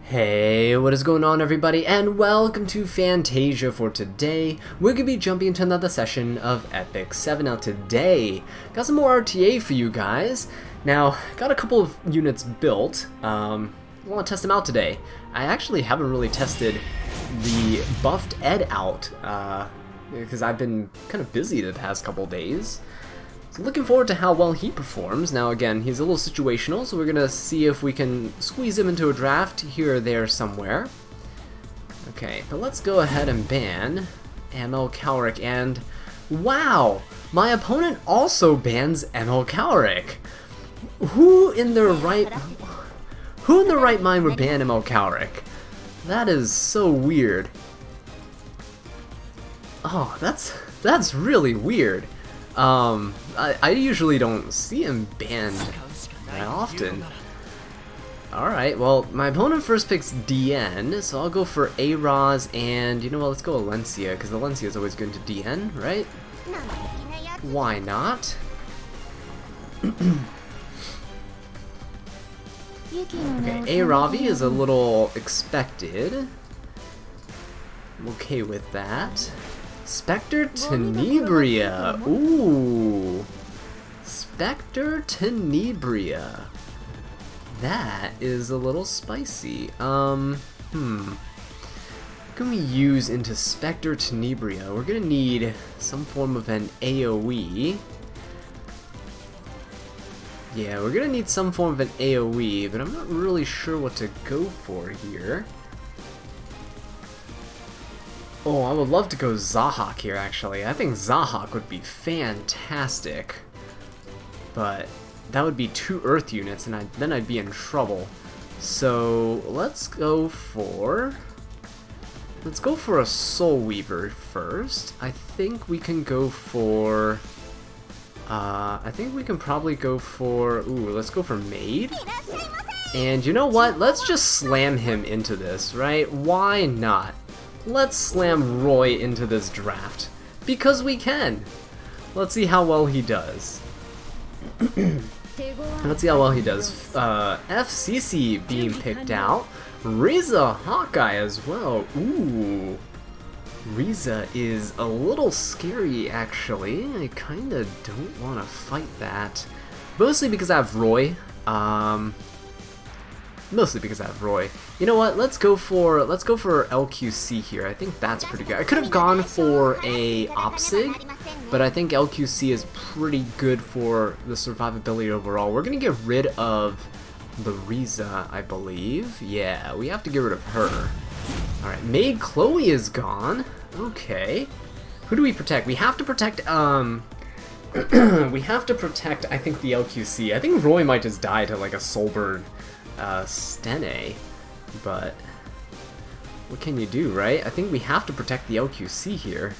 Hey, what is going on everybody, and welcome to Fantasia. For today, we're going to be jumping into another session of Epic 7. Now today, got some more RTA for you guys. Now, got a couple of units built. I want to test them out today. I actually haven't really tested the buffed Ed out, because I've been kind of busy the past couple days. So looking forward to how well he performs. Now again, he's a little situational, so we're gonna see if we can squeeze him into a draft here or there somewhere. Okay, but let's go ahead and ban ML Calric, and wow! My opponent also bans ML Calric! Who in their right mind would ban ML Calric? That is so weird. Oh, that's really weird. I usually don't see him banned that often. Alright, well, my opponent first picks DN, so I'll go for A-Roz, and you know what, let's go Alencia, because Alencia is always good to DN, right? Why not? Okay, A-Ravi is a little expected. I'm okay with that. Spectre Tenebria. Ooh. Spectre Tenebria. That is a little spicy. What can we use into Spectre Tenebria? We're gonna need some form of an AoE. Yeah, we're gonna need some form of an AoE, but I'm not really sure what to go for here. Oh, I would love to go Zahak here, actually. I think Zahak would be fantastic. But that would be 2 Earth units, and then I'd be in trouble. So let's go for a Soul Weaver first. I think we can go for I think we can probably go for let's go for Maid. And you know what? Let's just slam him into this, right? Why not? Let's slam Roy into this draft, because we can. Let's see how well he does. Let's see how well he does. FCC being picked out. Riza Hawkeye as well. Ooh. Riza is a little scary, actually. I kinda don't want to fight that. Mostly because I have Roy. Mostly because I have Roy. You know what? Let's go for LQC here. I think that's pretty good. I could have gone for a Opsig, but I think LQC is pretty good for the survivability overall. We're gonna get rid of the Riza, I believe. Yeah, we have to get rid of her. Alright, Maid Chloe is gone. Okay. Who do we protect? We have to protect, we have to protect, I think, the LQC. I think Roy might just die to, like, a Soulburn Stene, but what can you do, right? I think we have to protect the LQC here.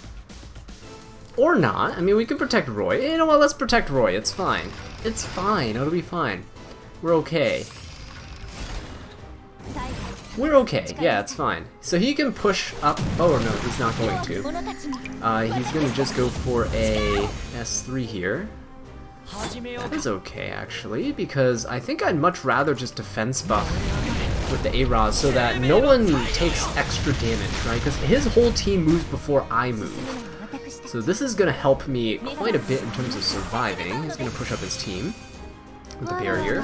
Or not. I mean, we can protect Roy. You know what? Let's protect Roy. It's fine. It's fine. It'll be fine. We're okay. We're okay. Yeah, it's fine. So he can push up. Oh, no, he's not going to. He's going to just go for a S3 here. That is okay, actually, because I think I'd much rather just defense buff with the A-Roz so that no one takes extra damage, right? Because his whole team moves before I move. So this is going to help me quite a bit in terms of surviving. He's going to push up his team with the barrier.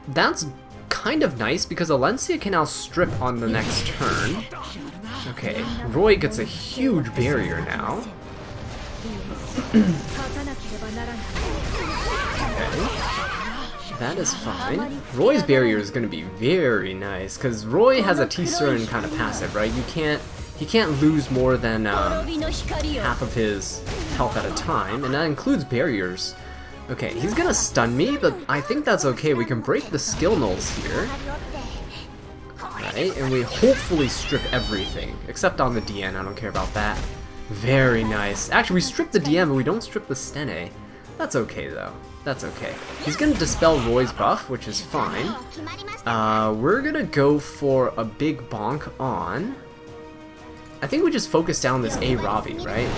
That's kind of nice because Alencia can now strip on the next turn. Okay, Roy gets a huge barrier now. Okay. That is fine. Roy's barrier is going to be very nice because Roy has a T-Cern kind of passive, right? He can't lose more than half of his health at a time, and that includes barriers. Okay, he's gonna stun me, but I think that's okay. We can break the skill nulls here. Right, and we hopefully strip everything except on the DN. I don't care about that. Very nice. Actually, we strip the DM, but we don't strip the Stene. That's okay, though. That's okay. He's gonna dispel Roy's buff, which is fine. We're gonna go for a big bonk on. I think we just focus down this A-Ravi, right?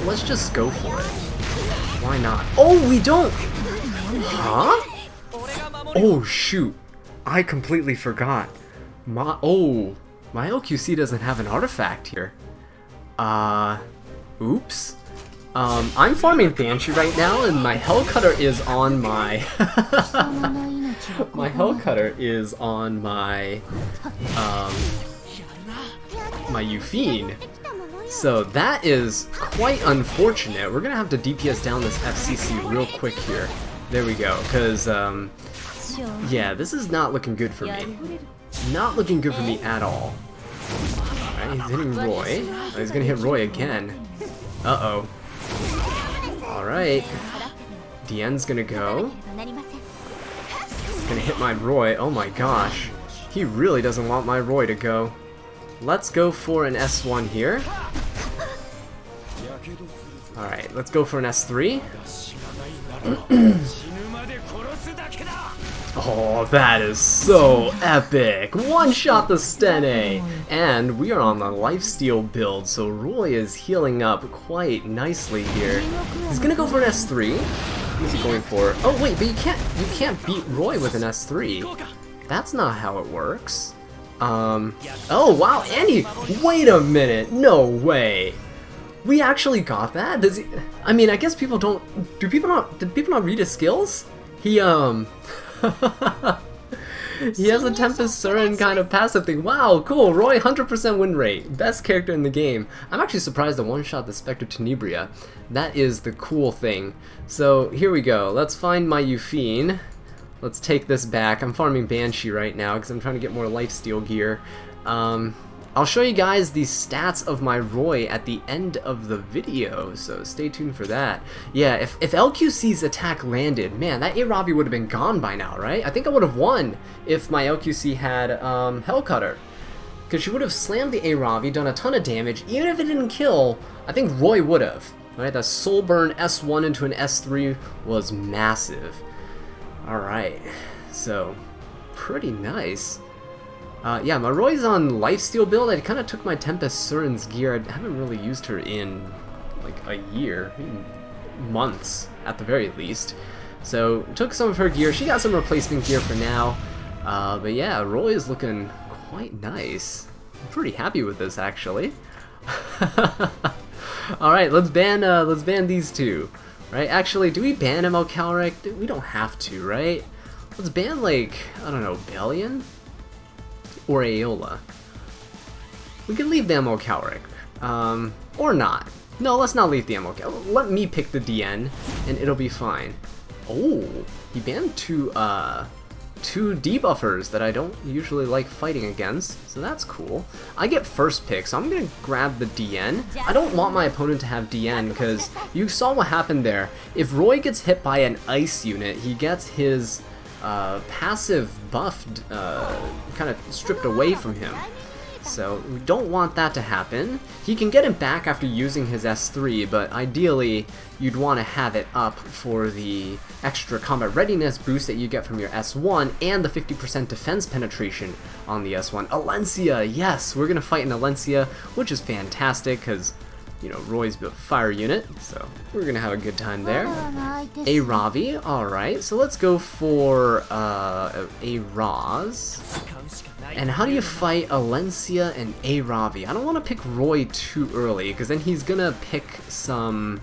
Let's just go for it. Why not? Oh, we don't! Huh? Oh, shoot. I completely forgot. My LQC doesn't have an artifact here. Oops. I'm farming Banshee right now, and my Hell Cutter is on my... my Hell Cutter is on my... my Euphine. So that is quite unfortunate. We're gonna have to DPS down this FCC real quick here. There we go, because, yeah, this is not looking good for me. Not looking good for me at all. Alright, he's hitting Roy. Oh, he's gonna hit Roy again. Uh-oh. Alright. Dian's gonna go. Gonna hit my Roy. Oh my gosh. He really doesn't want my Roy to go. Let's go for an S1 here. Alright, let's go for an S3. Oh, that is so epic! One-shot the Stene! And we are on the lifesteal build, so Roy is healing up quite nicely here. He's gonna go for an S3. What's he going for? Oh wait, but you can't beat Roy with an S3. That's not how it works. Oh wow, Andy! Wait a minute! No way! We actually got that? Does he... I mean, I guess people don't... Did people not read his skills? He, he has a Tempest Surin kind of passive thing. Wow, cool. Roy, 100% win rate. Best character in the game. I'm actually surprised to one-shot the Spectre Tenebria. That is the cool thing. So, here we go. Let's find my Euphine. Let's take this back. I'm farming Banshee right now because I'm trying to get more lifesteal gear. I'll show you guys the stats of my Roy at the end of the video, so stay tuned for that. Yeah, if LQC's attack landed, man, that Aravi would have been gone by now, right? I think I would have won if my LQC had Hell Cutter. Because she would have slammed the Aravi, done a ton of damage. Even if it didn't kill, I think Roy would have. Right? That Soul Burn S1 into an S3 was massive. Alright, so pretty nice. Yeah, my Roy's on lifesteal build. I kind of took my Tempest Surin's gear. I haven't really used her in like a year, months at the very least. So took some of her gear. She got some replacement gear for now. But yeah, Roy is looking quite nice. I'm pretty happy with this actually. All right, let's ban these two. Right? Actually, do we ban ML Calric? We don't have to, right? Let's ban like, I don't know, Bellion? Or Aeola. We can leave the ML Calric. Or not. No, let's not leave the ML Calric. Let me pick the DN, and it'll be fine. Oh, he banned two debuffers that I don't usually like fighting against, so that's cool. I get first pick, so I'm gonna grab the DN. I don't want my opponent to have DN, because you saw what happened there. If Roy gets hit by an ice unit, he gets his passive buff kind of stripped away from him. So we don't want that to happen. He can get it back after using his S3, but ideally you'd want to have it up for the extra combat readiness boost that you get from your S1 and the 50% defense penetration on the S1. Alencia, yes, we're gonna fight an Alencia, which is fantastic because, you know, Roy's built fire unit, so we're gonna have a good time there. A Ravi, alright, so let's go for a Raz. And how do you fight Alencia and a Ravi? I don't want to pick Roy too early, because then he's gonna pick some...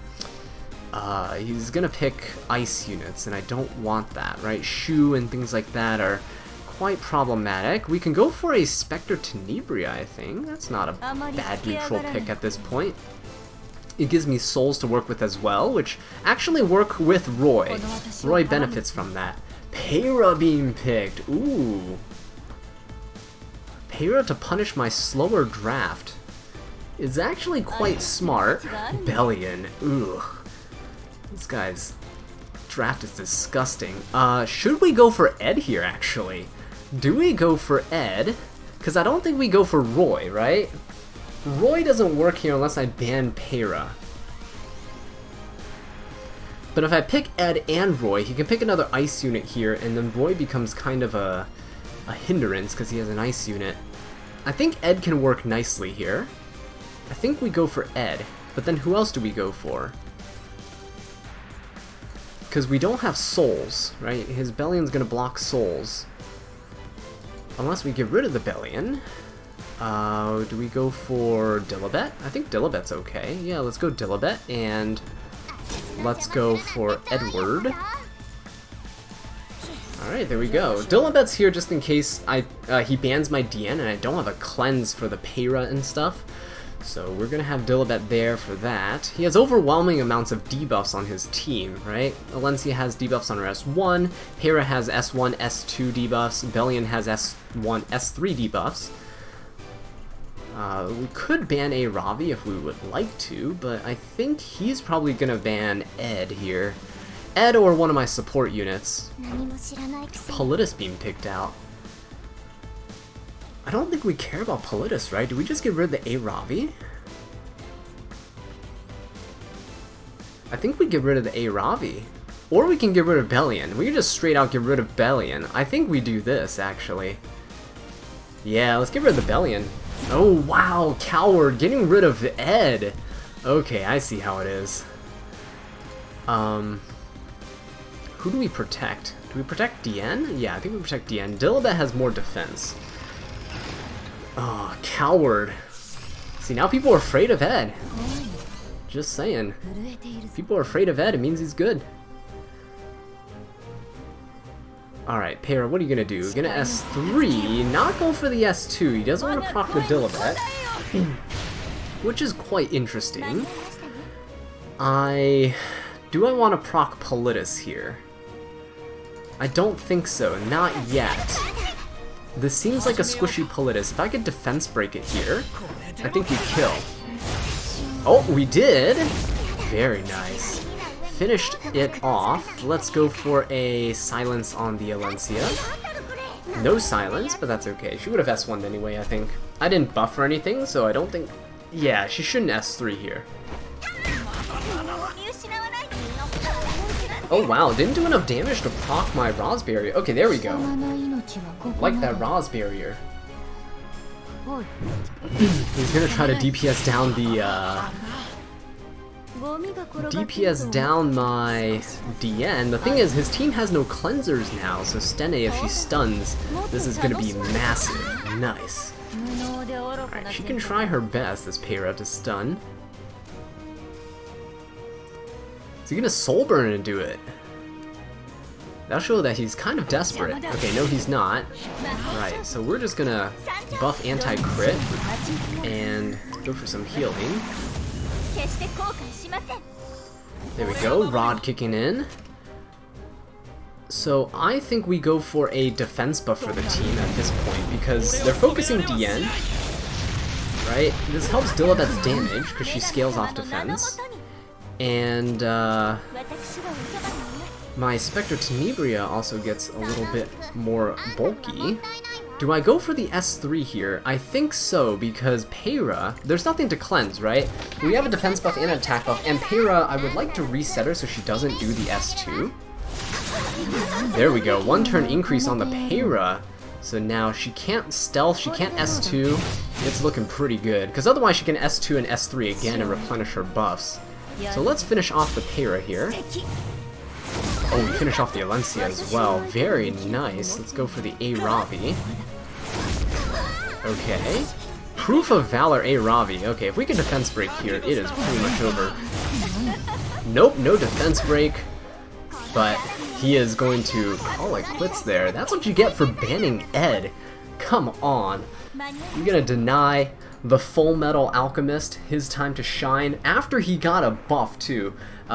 he's gonna pick ice units, and I don't want that, right? Shu and things like that are quite problematic. We can go for a Spectre Tenebria, I think. That's not a bad neutral pick at this point. It gives me souls to work with as well, which actually work with Roy. Roy benefits from that. Peyra being picked. Ooh. Peyra to punish my slower draft is actually quite smart. Bellion. Ugh. This guy's draft is disgusting. Should we go for Ed here, actually? Do we go for Ed? Because I don't think we go for Roy, right? Roy doesn't work here unless I ban Peyra. But if I pick Ed and Roy, he can pick another ice unit here, and then Roy becomes kind of a hindrance because he has an ice unit. I think Ed can work nicely here. I think we go for Ed, but then who else do we go for? Because we don't have souls, right? His Bellion's gonna block souls. Unless we get rid of the Bellion. Do we go for Dilibet? I think Dilibet's okay. Yeah, let's go Dilibet, and let's go for Edward. Alright, there we go. Dilibet's here just in case he bans my DN and I don't have a cleanse for the Peyra and stuff. So we're gonna have Dilibet there for that. He has overwhelming amounts of debuffs on his team, right? Alencia has debuffs on her S1, Peyra has S1, S2 debuffs, Bellion has S1, S3 debuffs. We could ban a Ravi if we would like to, but I think he's probably gonna ban Ed here. Ed or one of my support units. Politis being picked out. I don't think we care about Politis, right? Do we just get rid of the A-Ravi? I think we get rid of the A-Ravi. Or we can get rid of Bellion. We can just straight out get rid of Bellion. I think we do this, actually. Yeah, let's get rid of the Bellion. Oh, wow, Coward, getting rid of Ed. Okay, I see how it is. Who do we protect? Do we protect DN? Yeah, I think we protect DN. Dilibet has more defense. Oh, Coward. See, now people are afraid of Ed. Just saying. If people are afraid of Ed, it means he's good. Alright, Peyra, what are you gonna do? You're gonna S3, not go for the S2. He doesn't want to proc the Dilibet, which is quite interesting. Do I want to proc Politis here? I don't think so, not yet. This seems like a squishy Politis. If I could defense break it here, I think we kill. Oh, we did! Very nice. Finished it off. Let's go for a silence on the Alencia. No silence, but that's okay. She would have S1'd anyway, I think. I didn't buff or anything, so I don't think... Yeah, she shouldn't S3 here. Oh wow, didn't do enough damage to proc my Raz barrier. Okay, there we go. Like that Raz barrier. He's gonna try to DPS down the, DPS down my DN. The thing is, his team has no cleansers now, so Stene, if she stuns, this is gonna be massive. Nice. Alright, she can try her best, this Peyra, to stun. Is he gonna Soul Burn and do it? That'll show that he's kind of desperate. Okay, no he's not. Right, so we're just gonna buff anti-crit and go for some healing. There we go, Rod kicking in. So I think we go for a defense buff for the team at this point because they're focusing DN, right? This helps Dilibet's damage because she scales off defense. And my Spectre Tenebria also gets a little bit more bulky. Do I go for the S3 here? I think so, because Peyra, there's nothing to cleanse, right? We have a defense buff and an attack buff, and Peyra, I would like to reset her so she doesn't do the S2. There we go, 1 turn increase on the Peyra. So now she can't stealth, she can't S2. It's looking pretty good, because otherwise she can S2 and S3 again and replenish her buffs. So let's finish off the Peyra here. Oh, we finish off the Alencia as well. Very nice. Let's go for the A-Ravi. Okay. Proof of Valor A-Ravi. Okay, if we can defense break here, it is pretty much over. Nope, no defense break. But he is going to call it quits there. That's what you get for banning Ed. Come on. You're gonna deny the Full Metal Alchemist his time to shine after he got a buff too.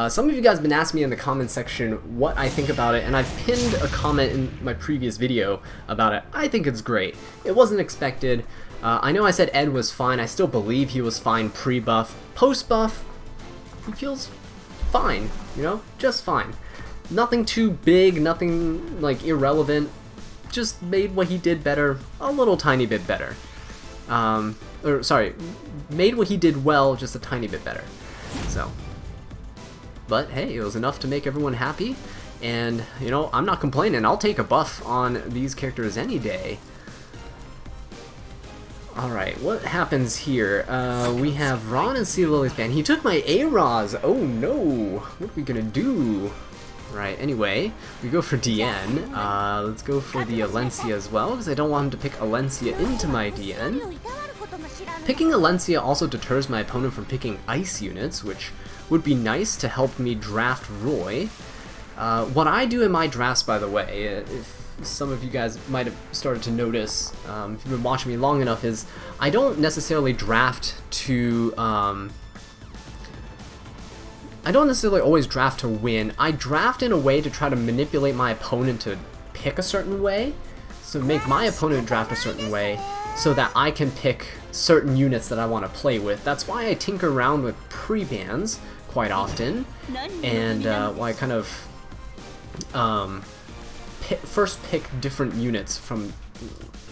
Some of you guys have been asking me in the comment section what I think about it, and I've pinned a comment in my previous video about it. I think it's great. It wasn't expected. I know I said Ed was fine. I still believe he was fine pre-buff. Post-buff, he feels fine, you know? Just fine. Nothing too big, nothing like irrelevant. Just made what he did better, a little tiny bit better. Or sorry, made what he did well just a tiny bit better. So, but hey, it was enough to make everyone happy, and you know, I'm not complaining. I'll take a buff on these characters any day. Alright, what happens here? We have Ron and Sea Lily's ban. He took my A-Raz! Oh no! What are we gonna do? Right, anyway, we go for DN. Let's go for the Alencia as well, because I don't want him to pick Alencia into my DN. Picking Alencia also deters my opponent from picking ice units, which would be nice to help me draft Roy. What I do in my drafts, by the way, if some of you guys might have started to notice, if you've been watching me long enough, is I don't necessarily draft to... I don't necessarily always draft to win. I draft in a way to try to manipulate my opponent to pick a certain way, so make my opponent draft a certain way, so that I can pick certain units that I want to play with. That's why I tinker around with pre-bans quite often, and why I kind of first pick different units from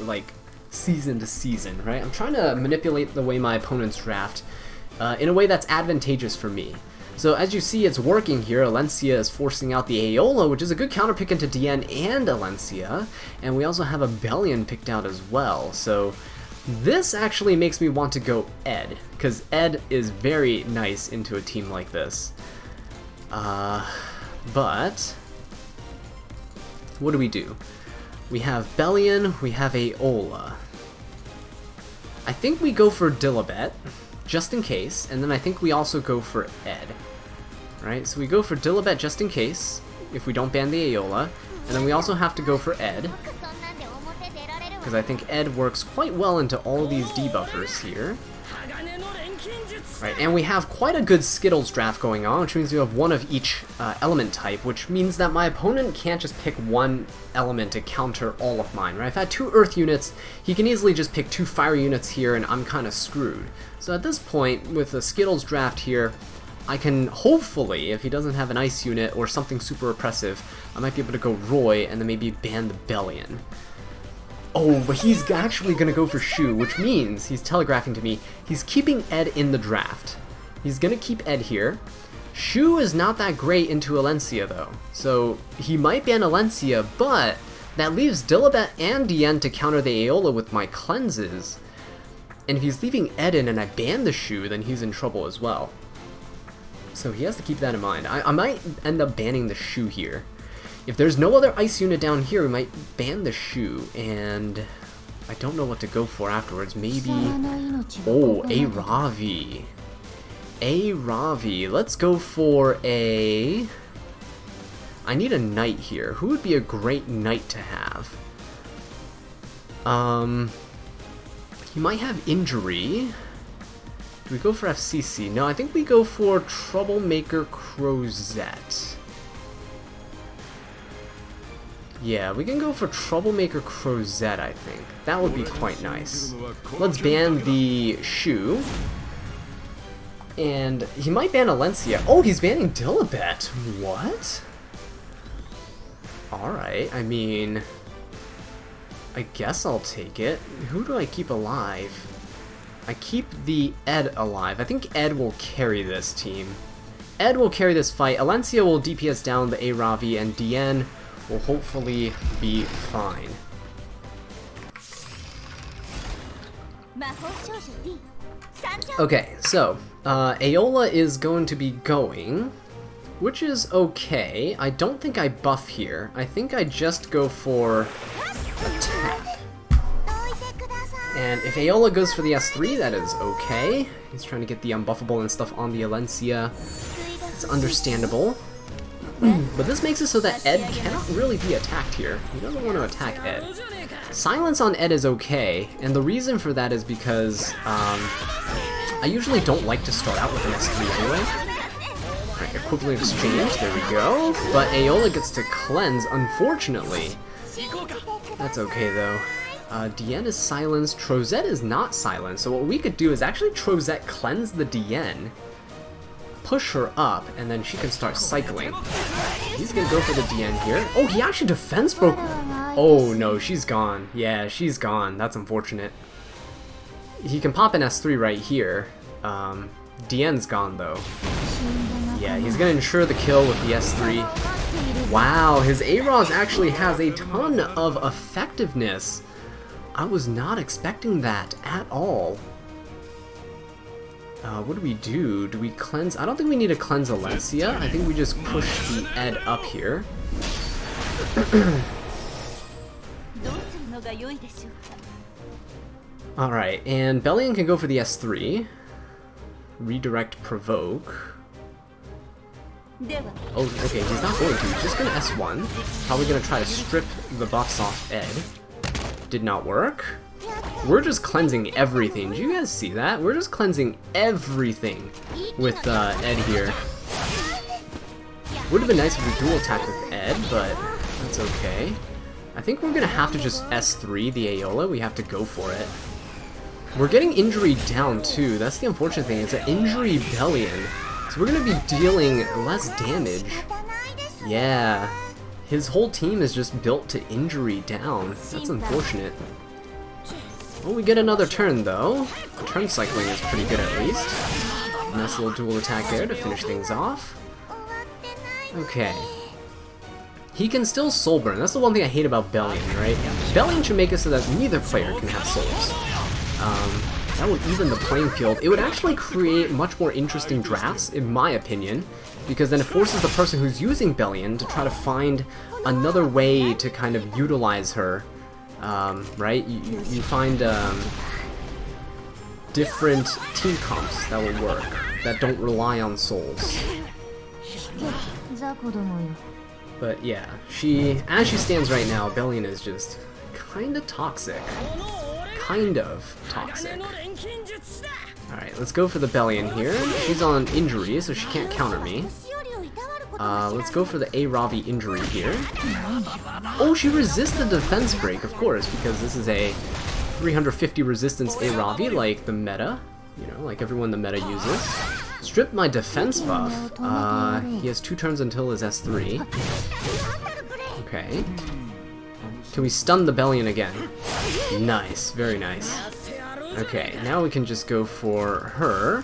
like season to season, right? I'm trying to manipulate the way my opponents draft in a way that's advantageous for me. So as you see, it's working here. Alencia is forcing out the Aeola, which is a good counter pick into DN and Alencia, and we also have a Bellion picked out as well. So this actually makes me want to go Ed, because Ed is very nice into a team like this. But what do? We have Bellion, we have Aeola. I think we go for Dilibet, just in case, and then I think we also go for Ed. Right, so we go for Dilibet just in case, if we don't ban the Aeola, and then we also have to go for Ed, because I think Ed works quite well into all these debuffers here. Right, and we have quite a good Skittles draft going on, which means we have one of each element type, which means that my opponent can't just pick one element to counter all of mine, right? If I had 2 Earth units, he can easily just pick 2 Fire units here, and I'm kind of screwed. So at this point, with the Skittles draft here, I can hopefully, if he doesn't have an Ice unit or something super oppressive, I might be able to go Roy and then maybe ban the Bellion. Oh, but he's actually going to go for Shu, which means he's telegraphing to me he's keeping Ed in the draft. He's going to keep Ed here. Shu is not that great into Alencia, though, so he might ban Alencia, but that leaves Dilibet and DN to counter the Aeola with my cleanses. And if he's leaving Ed in and I ban the Shu, then he's in trouble as well. So he has to keep that in mind. I might end up banning the Shu here. If there's no other ice unit down here, we might ban the Shu, and I don't know what to go for afterwards. Maybe... Oh, a Ravi. A Ravi. Let's go for a... I need a knight here. Who would be a great knight to have? He might have injury. Do we go for FCC? No, I think we go for Troublemaker Crozet. Yeah, we can go for Troublemaker Crozet, I think. That would be quite nice. Let's ban the Shu. And he might ban Alencia. Oh, he's banning Dilibet. What? Alright, I mean... I guess I'll take it. Who do I keep alive? I keep the Ed alive. I think Ed will carry this team. Ed will carry this fight. Alencia will DPS down the Aravi, and DN will hopefully be fine. Okay, so Aeola is going to be going, which is okay. I don't think I buff here. I think I just go for attack. And if Aeola goes for the S3, that is okay. He's trying to get the unbuffable and stuff on the Alencia. It's understandable. But this makes it so that Ed cannot really be attacked here. He doesn't want to attack Ed. Silence on Ed is okay, and the reason for that is because I usually don't like to start out with an S3 anyway. Right, equivalent exchange, there we go. But Aeola gets to cleanse, unfortunately. That's okay though. DN is silenced, Trozet is not silenced, so what we could do is actually Trozet cleanse the DN, push her up, and then she can start cycling. He's gonna go for the DN here. Oh, he actually defense broke. Oh no, she's gone. Yeah, she's gone. That's unfortunate. He can pop an S3 right here. DN's gone though. Yeah, he's gonna ensure the kill with the S3. Wow, his A-Ros actually has a ton of effectiveness. I was not expecting that at all. What do we do? Do we cleanse? I don't think we need to cleanse Alencia. I think we just push the Ed up here. Alright, and Bellion can go for the S3. Redirect Provoke. Oh, okay, he's not going to. He's just going to S1. Probably going to try to strip the buffs off Ed. Did not work. We're just cleansing everything. Did you guys see that? We're just cleansing everything with Ed here. Would have been nice if we dual attack with Ed, but that's okay. I think we're going to have to just S3 the Aola. We have to go for it. We're getting injury down too. That's the unfortunate thing. It's an injury Bellion. So we're going to be dealing less damage. Yeah. His whole team is just built to injury down. That's unfortunate. Well, we get another turn though. Turn cycling is pretty good at least. Nice little dual attack there to finish things off. Okay. He can still soul burn. That's the one thing I hate about Bellion, right? Bellion should make it so that neither player can have souls. That would even the playing field. It would actually create much more interesting drafts, in my opinion, because then it forces the person who's using Bellion to try to find another way to kind of utilize her. Right? You find different team comps that will work, that don't rely on souls. But yeah, as she stands right now, Bellion is just kinda toxic. Kind of toxic. Alright, let's go for the Bellion here. She's on injury, so she can't counter me. Let's go for the A-Ravi injury here. Oh, she resists the defense break, of course, because this is a 350 resistance A-Ravi, like the meta. You know, like everyone the meta uses. Strip my defense buff. He has 2 turns until his S3. Okay. Can we stun the Bellion again? Nice, very nice. Okay, now we can just go for her.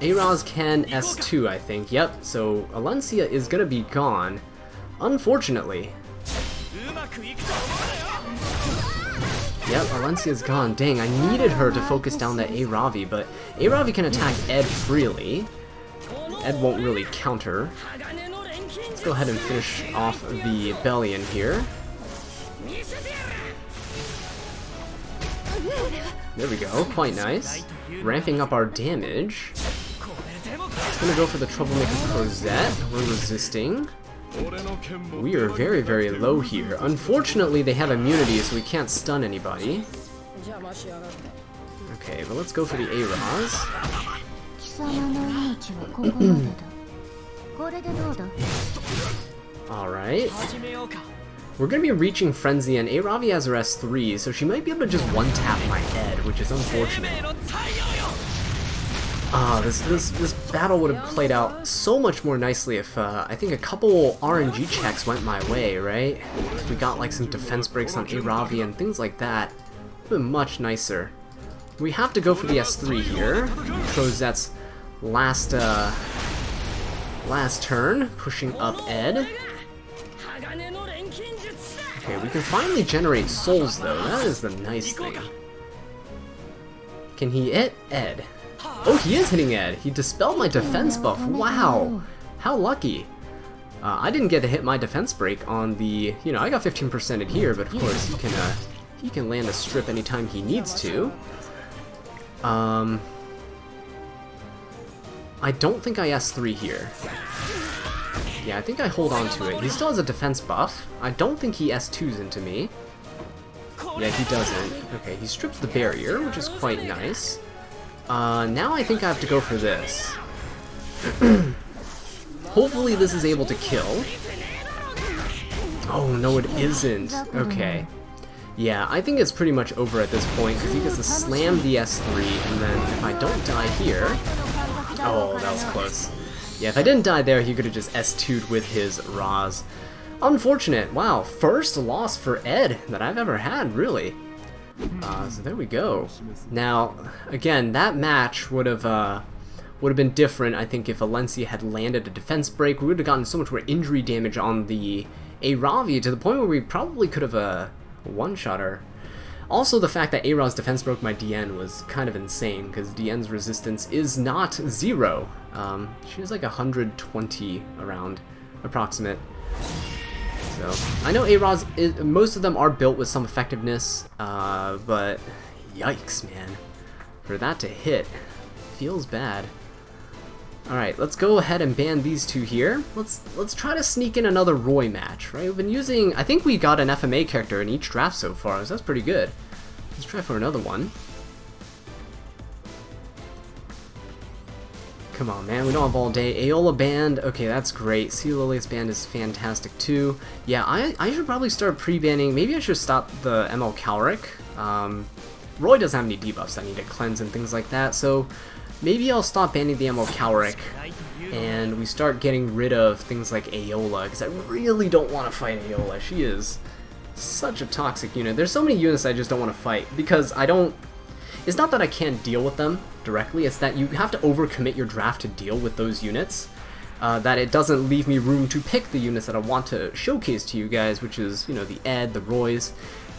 A-Raz can S2, I think. Yep, so Alencia is gonna be gone. Unfortunately. Yep, Alencia's gone. Dang, I needed her to focus down that A-Ravi, but A-Ravi can attack Ed freely. Ed won't really counter. Let's go ahead and finish off the Bellion here. There we go, quite nice. Ramping up our damage. It's gonna go for the Troublemaker Crozet. We're resisting. We are very, very low here. Unfortunately, they have immunity, so we can't stun anybody. Okay, but let's go for the A-Raz. Alright. We're gonna be reaching Frenzy, and A-Ravi has her S3, so she might be able to just one-tap my Ed, which is unfortunate. This battle would have played out so much more nicely if, I think a couple RNG checks went my way, right? If we got, like, some defense breaks on A-Ravi and things like that. It would have been much nicer. We have to go for the S3 here. Crozet's last turn, pushing up Ed. Okay, we can finally generate souls, though. That is the nice thing. Can he hit Ed? Oh, he is hitting Ed. He dispelled my defense buff. Wow. How lucky. I didn't get to hit my defense break on the... You know, I got 15%ed here, but of course he can land a strip anytime he needs to. I don't think I S3 here. Yeah, I think I hold on to it. He still has a defense buff. I don't think he S2s into me. Yeah, he doesn't. Okay, he strips the barrier, which is quite nice. Now I think I have to go for this. Hopefully this is able to kill. Oh, no it isn't. Okay. Yeah, I think it's pretty much over at this point, because he gets to slam the S3, and then if I don't die here... Oh, that was close. Yeah, if I didn't die there, he could have just S2'd with his Raz. Unfortunate. Wow, first loss for Ed that I've ever had, really. So there we go. Now, again, that match would have been different, I think, if Alencia had landed a defense break. We would have gotten so much more injury damage on the A-Ravi to the point where we probably could have one-shot her. Also, the fact that A-Raw's defense broke my DN was kind of insane, because DN's resistance is not 0. She has like 120 around, approximate. So, I know A-Raw's, most of them are built with some effectiveness, but yikes, man. For that to hit, feels bad. Alright, let's go ahead and ban these two here. Let's try to sneak in another Roy match, right? We've been using, I think we got an FMA character in each draft so far, so that's pretty good. Let's try for another one. Come on, man, we don't have all day. Aeola band, okay, that's great. Sea Lilius band is fantastic too. Yeah, I should probably start pre-banning. Maybe I should stop the ML Calric. Roy doesn't have any debuffs I need to cleanse and things like that, so maybe I'll stop banning the ML Calric and we start getting rid of things like Aeola, because I really don't want to fight Aeola. She is such a toxic unit. There's so many units I just don't want to fight, because I don't... It's not that I can't deal with them directly, it's that you have to overcommit your draft to deal with those units. That it doesn't leave me room to pick the units that I want to showcase to you guys, which is, you know, the Ed, the Roys.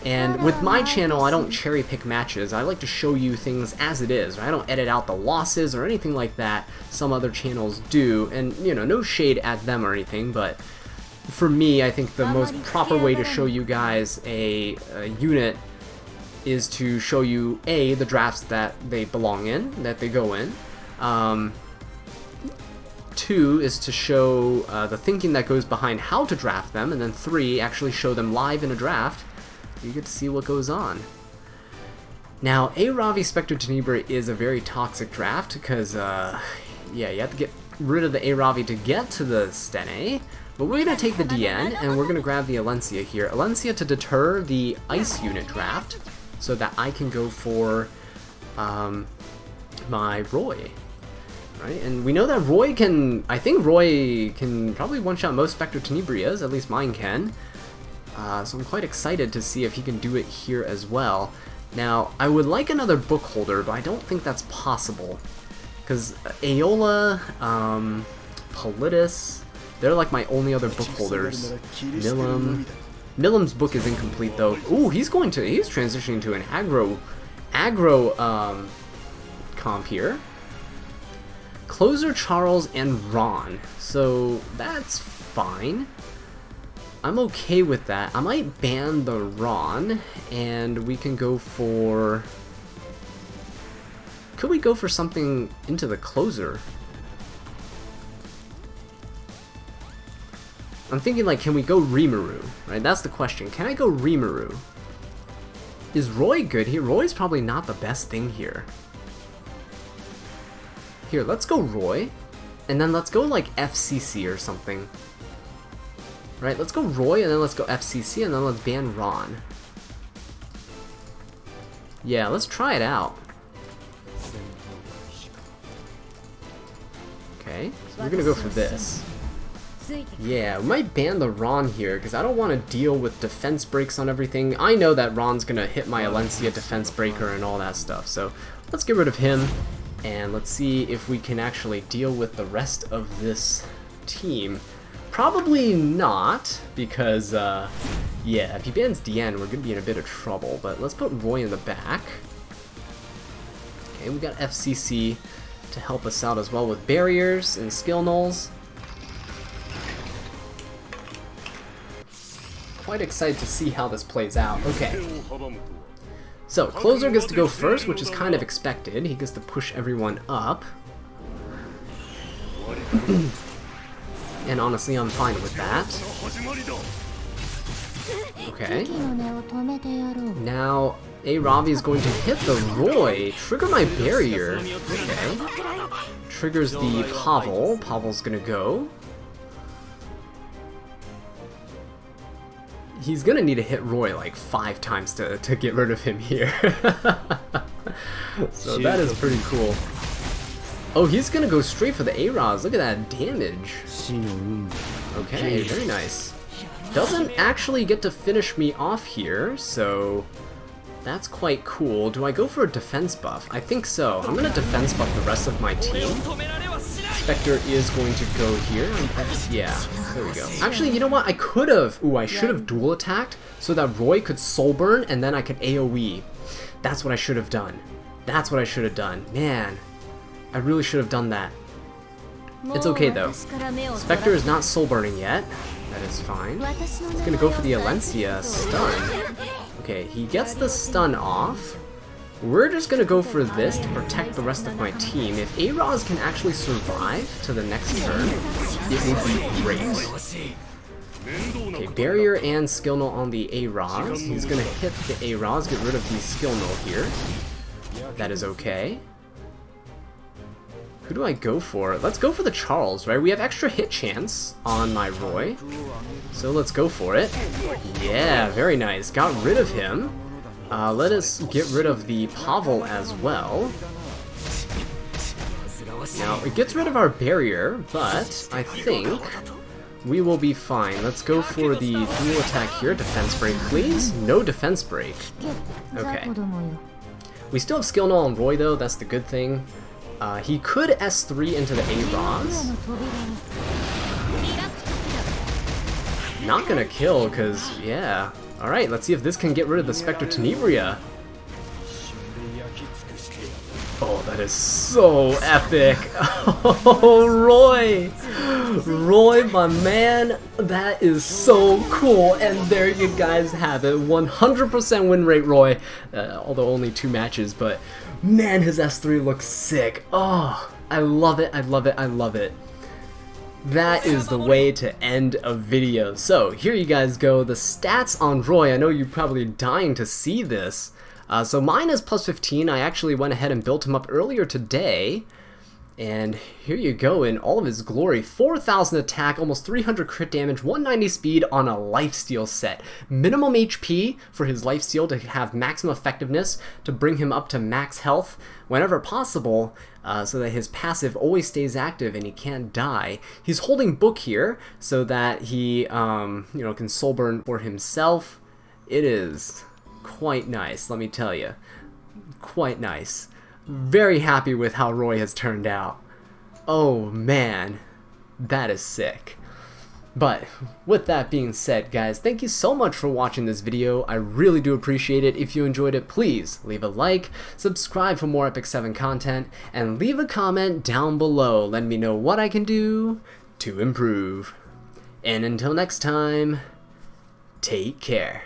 And with my channel, I don't cherry pick matches. I like to show you things as it is. Right? I don't edit out the losses or anything like that. Some other channels do, and you know, no shade at them or anything, but for me, I think the most proper way to show you guys a unit is to show you A, the drafts that they belong in, that they go in. 2 is to show the thinking that goes behind how to draft them, and then 3, actually show them live in a draft. You get to see what goes on. Now, A-Ravi Spectre Tenebra is a very toxic draft, because, yeah, you have to get rid of the A-Ravi to get to the Stene. But we're going to take the DN, and we're going to grab the Alencia here. Alencia to deter the Ice unit draft, so that I can go for my Roy. Right? And we know that Roy can... I think Roy can probably one-shot most Spectre Tenebrias, at least mine can. So I'm quite excited to see if he can do it here as well. Now, I would like another book holder, but I don't think that's possible. Because Aeola, Politis, they're like my only other book holders. Milim's book is incomplete though. Ooh, he's transitioning to an aggro comp here. Closer, Charles, and Ron. So that's fine. I'm okay with that. I might ban the Ron, and we can go for... Could we go for something into the closer? I'm thinking, like, can we go Rimuru? Right, that's the question. Can I go Rimuru? Is Roy good here? Roy's probably not the best thing here. Here, let's go Roy, and then let's go, like, FCC or something. Right, let's go Roy, and then let's go FCC, and then let's ban Ron. Yeah, let's try it out. Okay, so we're gonna go for this. Yeah, we might ban the Ron here, because I don't want to deal with defense breaks on everything. I know that Ron's gonna hit my Alencia defense breaker and all that stuff, so let's get rid of him, and let's see if we can actually deal with the rest of this team. Probably not, because, yeah, if he bans DN, we're gonna be in a bit of trouble, but let's put Roy in the back. Okay, we got FCC to help us out as well with barriers and skill nulls. Quite excited to see how this plays out. Okay. So, Closer gets to go first, which is kind of expected. He gets to push everyone up. And honestly, I'm fine with that. Okay. Now, A-Ravi is going to hit the Roy. Trigger my barrier. Okay. Triggers the Pavel. Pavel's gonna go. He's gonna need to hit Roy like 5 times to get rid of him here. So that is pretty cool. Oh, he's gonna go straight for the A-Raz. Look at that damage. Okay, very nice. Doesn't actually get to finish me off here, so that's quite cool. Do I go for a defense buff? I think so. I'm gonna defense buff the rest of my team. Spectre is going to go here. Yeah. There we go. Actually, you know what? I could have. Ooh, I should have dual attacked so that Roy could soul burn and then I could AoE. That's what I should have done. That's what I should have done. Man, I really should have done that. It's okay though. Spectre is not soul burning yet. That is fine. He's gonna go for the Alencia stun. Okay, he gets the stun off. We're just gonna go for this to protect the rest of my team. If A-Roz can actually survive to the next turn, it would be great. Okay, barrier and skill null on the A-Roz. He's gonna hit the A-Roz, get rid of the skill null here. That is okay. Who do I go for? Let's go for the Charles, right? We have extra hit chance on my Roy. So let's go for it. Yeah, very nice. Got rid of him. Let us get rid of the Pavel as well. Now, it gets rid of our barrier, but I think we will be fine. Let's go for the dual attack here. Defense break, please. No defense break. Okay. We still have skill null on Roy, though. That's the good thing. He could S3 into the A-Roz. Not gonna kill, because, yeah. Alright, let's see if this can get rid of the Spectre Tenebria. Oh, that is so epic. Oh, Roy! Roy, my man, that is so cool. And there you guys have it. 100% win rate Roy. Although only 2 matches, but man, his S3 looks sick. Oh, I love it, I love it, I love it. That is the way to end a video. So here you guys go, the stats on Roy. I know you're probably dying to see this. So mine is plus 15. I actually went ahead and built him up earlier today. And here you go in all of his glory. 4,000 attack, almost 300 crit damage, 190 speed on a lifesteal set. Minimum HP for his lifesteal to have maximum effectiveness to bring him up to max health whenever possible, so that his passive always stays active and he can't die. He's holding book here so that he can soul burn for himself. It is quite nice, let me tell you. Quite nice. Very happy with how Roy has turned out. Oh man, that is sick. But with that being said, guys, thank you so much for watching this video. I really do appreciate it. If you enjoyed it, please leave a like, subscribe for more Epic 7 content, and leave a comment down below. Let me know what I can do to improve. And until next time, take care.